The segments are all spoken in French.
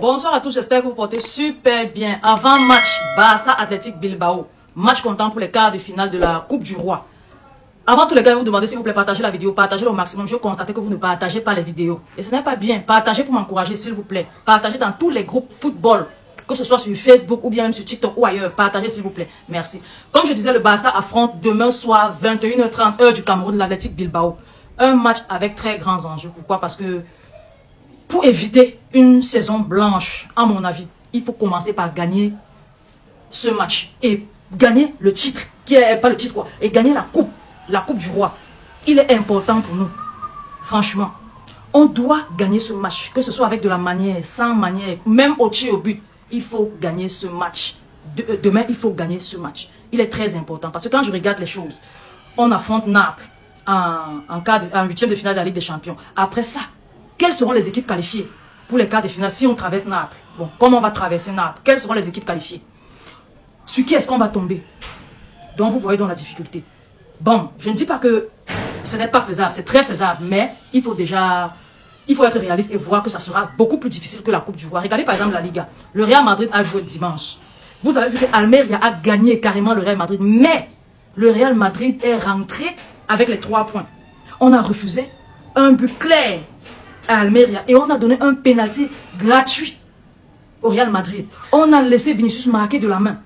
Bonsoir à tous, j'espère que vous portez super bien. Avant match, Barça Athletic Bilbao. Match comptant pour les quarts de finale de la Coupe du Roi. Avant tous les gars, je vous demandez s'il vous plaît, partagez la vidéo, partagez au maximum. Je constate que vous ne partagez pas les vidéos. Et ce n'est pas bien. Partagez pour m'encourager, s'il vous plaît. Partagez dans tous les groupes football. Que ce soit sur Facebook ou bien même sur TikTok ou ailleurs. Partagez s'il vous plaît. Merci. Comme je disais, le Barça affronte demain soir, 21h30, heure du Cameroun, l'Athletic Bilbao. Un match avec très grands enjeux. Pourquoi? Parce que pour éviter une saison blanche, à mon avis, il faut commencer par gagner ce match. Et gagner le titre, qui est pas le titre quoi, et gagner la coupe du roi. Il est important pour nous. Franchement, on doit gagner ce match. Que ce soit avec de la manière, sans manière, même au tir au but. Il faut gagner ce match. Demain, il faut gagner ce match. Il est très important. Parce que quand je regarde les choses, on affronte Naples en huitième de finale de la Ligue des Champions. Après ça, quelles seront les équipes qualifiées pour les quarts de finale si on traverse Naples? Bon, comment on va traverser Naples? Quelles seront les équipes qualifiées? Sur qui est-ce qu'on va tomber? Donc vous voyez dans la difficulté. Bon, je ne dis pas que ce n'est pas faisable, c'est très faisable, mais il faut être réaliste et voir que ça sera beaucoup plus difficile que la Coupe du Roi. Regardez par exemple la Liga. Le Real Madrid a joué dimanche. Vous avez vu que Almeria a gagné carrément le Real Madrid, mais le Real Madrid est rentré avec les 3 points. On a refusé un but clair à Almeria et on a donné un penalty gratuit au Real Madrid. On a laissé Vinicius marquer de la main.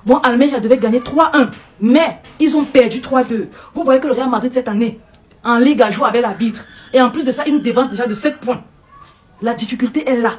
Bon, Almeria devait gagner 3-1, mais ils ont perdu 3-2. Vous voyez que le Real Madrid cette année, en Ligue, a joué avec l'arbitre. Et en plus de ça, il nous dévance déjà de 7 points. La difficulté est là.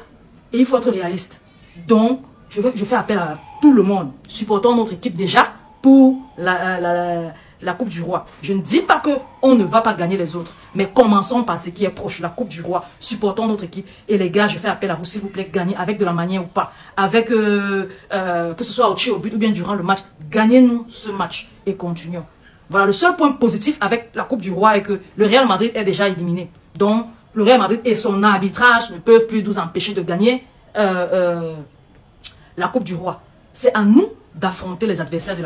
Et il faut être réaliste. Donc, je fais appel à tout le monde. Supportons notre équipe déjà pour la Coupe du Roi. Je ne dis pas qu'on ne va pas gagner les autres. Mais commençons par ce qui est proche, la Coupe du Roi. Supportons notre équipe. Et les gars, je fais appel à vous, s'il vous plaît, gagnez avec de la manière ou pas. Avec, que ce soit au tir au but ou bien durant le match. Gagnez-nous ce match et continuons. Voilà, le seul point positif avec la Coupe du Roi est que le Real Madrid est déjà éliminé. Donc, le Real Madrid et son arbitrage ne peuvent plus nous empêcher de gagner la Coupe du Roi. C'est à nous d'affronter les adversaires,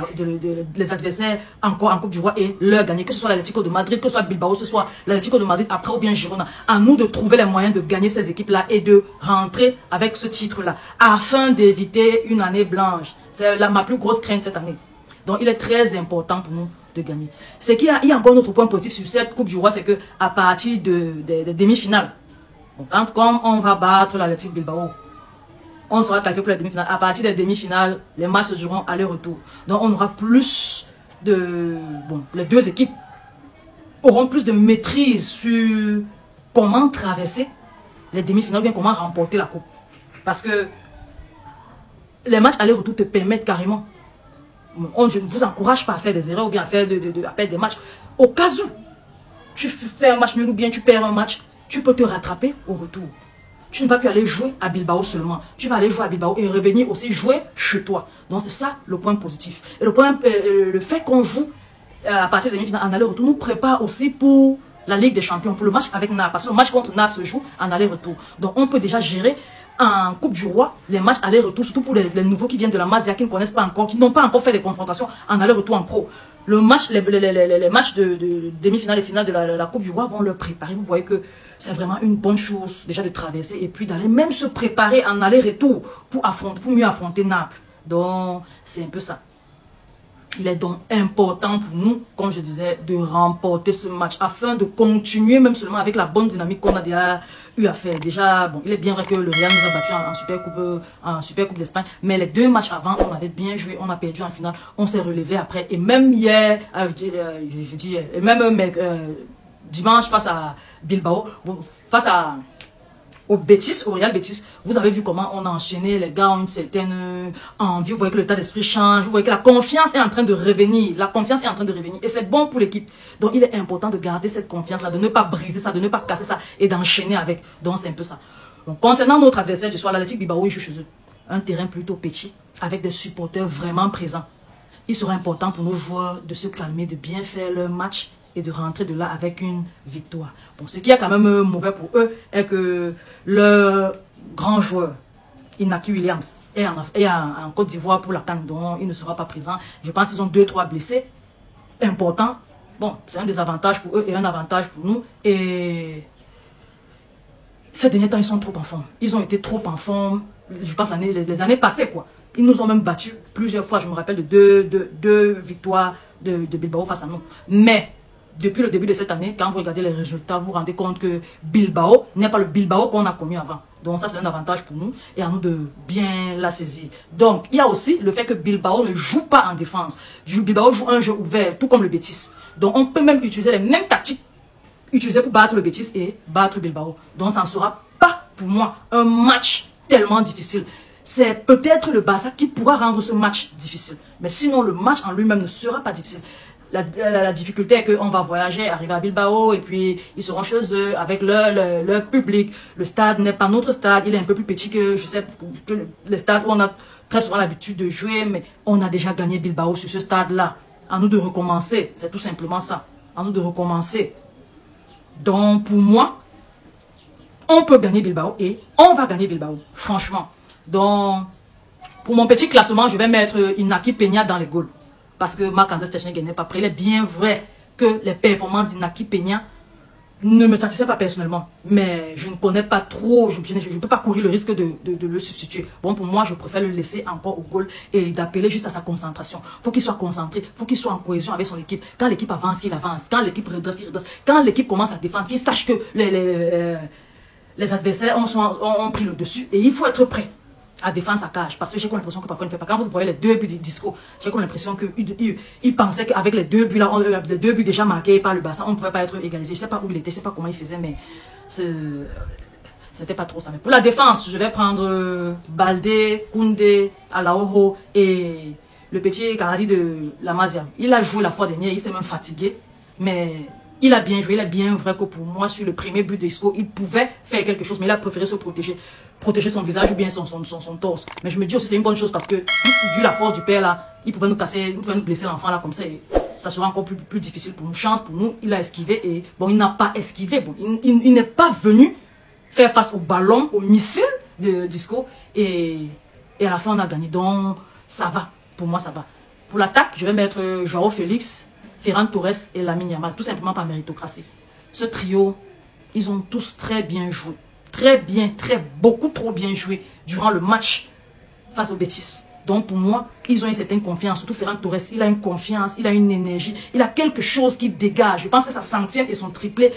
les adversaires encore en Coupe du Roi et leur gagner. Que ce soit l'Atlético de Madrid, que ce soit Bilbao, que ce soit l'Atlético de Madrid après ou bien Girona. À nous de trouver les moyens de gagner ces équipes-là et de rentrer avec ce titre-là afin d'éviter une année blanche. C'est ma plus grosse crainte cette année. Donc, il est très important pour nous de gagner. C'est qu'il y a encore un autre point positif sur cette Coupe du Roi, c'est que à partir des demi-finales, comme on va battre l'Athletic Bilbao, on sera qualifié pour les demi-finales. À partir des demi-finales, les matchs se joueront aller-retour. Donc, on aura plus de... Bon, les deux équipes auront plus de maîtrise sur comment traverser les demi-finales ou bien comment remporter la Coupe. Parce que les matchs aller-retour te permettent carrément. Je ne vous encourage pas à faire des erreurs ou bien à faire des matchs. Au cas où tu fais un match nul ou bien tu perds un match, tu peux te rattraper au retour. Tu ne vas plus aller jouer à Bilbao seulement. Tu vas aller jouer à Bilbao et revenir aussi jouer chez toi. Donc c'est ça le point positif. Et le fait qu'on joue à partir des demi-finales en aller-retour nous prépare aussi pour la Ligue des Champions, pour le match avec Naples. Parce que le match contre Naples se joue en aller-retour. Donc on peut déjà gérer en Coupe du Roi les matchs aller-retour, surtout pour les nouveaux qui viennent de la Masia, qui ne connaissent pas encore, qui n'ont pas encore fait des confrontations en aller-retour en pro. Le match, les matchs de demi-finale et finale de la Coupe du Roi vont leur préparer. Vous voyez que c'est vraiment une bonne chose déjà de traverser et puis d'aller même se préparer en aller-retour pour mieux affronter Naples. Donc c'est un peu ça. Il est donc important pour nous, comme je disais, de remporter ce match afin de continuer même seulement avec la bonne dynamique qu'on a déjà eu à faire. Déjà, bon, il est bien vrai que le Real nous a battu en Super Coupe d'Espagne, mais les 2 matchs avant, on avait bien joué, on a perdu en finale, on s'est relevé après. Et même hier, dimanche face à Bilbao, au Real Betis, vous avez vu comment on a enchaîné, les gars ont une certaine envie, vous voyez que le tas d'esprit change, vous voyez que la confiance est en train de revenir, et c'est bon pour l'équipe. Donc il est important de garder cette confiance-là, de ne pas briser ça, de ne pas casser ça, et d'enchaîner avec. Donc c'est un peu ça. Donc concernant notre adversaire du soir, l'Athletic Bilbao, il joue chez eux. Un terrain plutôt petit, avec des supporters vraiment présents. Il sera important pour nos joueurs de se calmer, de bien faire leur match, et de rentrer de là avec une victoire. Bon, ce qui est quand même mauvais pour eux est que leur grand joueur, Inaki Williams, est en Côte d'Ivoire pour la CAN, donc il ne sera pas présent. Je pense qu'ils ont 2-3 blessés importants. Bon, c'est un désavantage pour eux et un avantage pour nous. Et ces derniers temps, ils sont trop en forme. Ils ont été trop en forme je pense les années passées, quoi. Ils nous ont même battus plusieurs fois. Je me rappelle de deux victoires de Bilbao face à nous. Mais depuis le début de cette année, quand vous regardez les résultats, vous vous rendez compte que Bilbao n'est pas le Bilbao qu'on a connu avant. Donc ça, c'est un avantage pour nous et à nous de bien la saisir. Donc, il y a aussi le fait que Bilbao ne joue pas en défense. Bilbao joue un jeu ouvert, tout comme le Betis. Donc, on peut même utiliser les mêmes tactiques utilisées pour battre le Betis et battre Bilbao. Donc, ça ne sera pas, pour moi, un match tellement difficile. C'est peut-être le Barça qui pourra rendre ce match difficile. Mais sinon, le match en lui-même ne sera pas difficile. La difficulté est qu'on va voyager, arriver à Bilbao, et puis ils seront chez eux avec leur public. Le stade n'est pas notre stade, il est un peu plus petit que, je sais, que les stades où on a très souvent l'habitude de jouer, mais on a déjà gagné Bilbao sur ce stade-là. À nous de recommencer, c'est tout simplement ça. À nous de recommencer. Donc, pour moi, on peut gagner Bilbao et on va gagner Bilbao, franchement. Donc, pour mon petit classement, je vais mettre Inaki Peña dans les goals. Parce que Marc-André Stechnik n'est pas prêt. Il est bien vrai que les performances d'Inaki Peña ne me satisfont pas personnellement. Mais je ne connais pas trop, je ne peux pas courir le risque de le substituer. Bon, pour moi, je préfère le laisser encore au goal et d'appeler juste à sa concentration. Il faut qu'il soit concentré, il faut qu'il soit en cohésion avec son équipe. Quand l'équipe avance, qu'il avance. Quand l'équipe redresse, qu'il redresse. Quand l'équipe commence à défendre, qu'il sache que les adversaires ont pris le dessus. Et il faut être prêt à défendre sa cage. Parce que j'ai comme l'impression que parfois il ne fait pas. Quand vous voyez les 2 buts du Disco, j'ai comme l'impression qu'il pensait qu'avec les 2 buts là, les 2 buts déjà marqués par le Barça, on ne pouvait pas être égalisé. Je ne sais pas où il était, je ne sais pas comment il faisait, mais c'était pas trop ça. Mais pour la défense, je vais prendre Baldé, Koundé, Alaojo et le petit Karadi de la Masia. Il a joué la fois dernière, il s'est même fatigué, mais il a bien joué, il est bien vrai que pour moi, sur le premier but de Isco, il pouvait faire quelque chose, mais il a préféré se protéger son visage ou bien son torse. Mais je me dis aussi c'est une bonne chose parce que, vu la force du père là, il pouvait nous casser, il pouvait nous blesser l'enfant là comme ça, et ça sera encore plus difficile pour nous. Chance pour nous, il a esquivé et bon, il n'a pas esquivé, bon, il n'est pas venu faire face au ballon, au missile de Disco, et à la fin on a gagné. Donc ça va, pour moi ça va. Pour l'attaque, je vais mettre Joao Félix, Ferran Torres et Lamine Yamal, tout simplement par méritocratie. Ce trio, ils ont tous très bien joué. Très bien, beaucoup trop bien joué durant le match face au Betis. Donc pour moi, ils ont une certaine confiance. Surtout Ferran Torres, il a une confiance, il a une énergie, il a quelque chose qui dégage. Je pense que sa centième et son triplé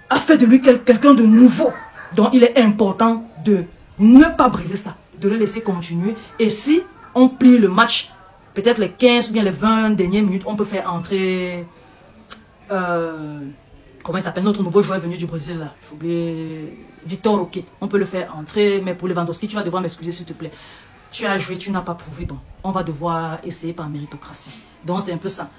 a fait de lui quelqu'un de nouveau. Donc il est important de ne pas briser ça, de le laisser continuer. Et si on plie le match, peut-être les 15 ou bien les 20 dernières minutes, on peut faire entrer... comment il s'appelle, notre nouveau joueur venu du Brésil là, j'ai oublié, Victor Roque. On peut le faire entrer, mais pour Lewandowski, tu vas devoir m'excuser s'il te plaît. Tu as joué, tu n'as pas prouvé. Bon, on va devoir essayer par méritocratie. Donc c'est un peu ça.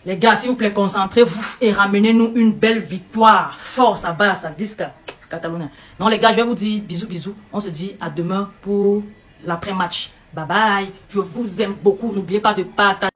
Les gars, s'il vous plaît, concentrez-vous et ramenez-nous une belle victoire. Force à Barça, Visca, Catalogne. Donc les gars, je vais vous dire bisous, bisous. On se dit à demain pour l'après-match. Bye bye. Je vous aime beaucoup. N'oubliez pas de partager.